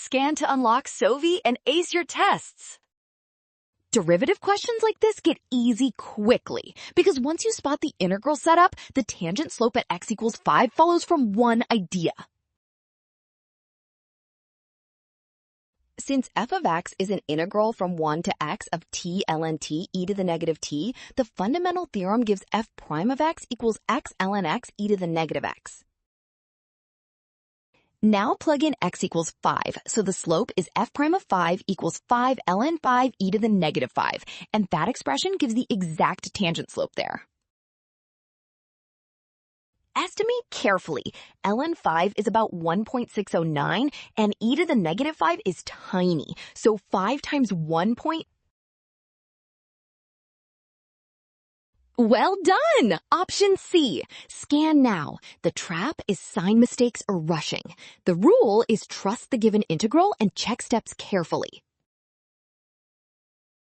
Scan to unlock Sovi and ace your tests. Derivative questions like this get easy quickly, because once you spot the integral setup, the tangent slope at x equals 5 follows from one idea. Since f of x is an integral from 1 to x of t ln t e to the negative t, the fundamental theorem gives f prime of x equals x ln x e to the negative x. Now plug in x equals 5, so the slope is f prime of 5 equals 5 ln 5 e to the negative 5, and that expression gives the exact tangent slope there. Estimate carefully. ln 5 is about 1.609, and e to the negative 5 is tiny, so 5 times 1. Well done! Option C. Scan now. The trap is sign mistakes or rushing. The rule is trust the given integral and check steps carefully.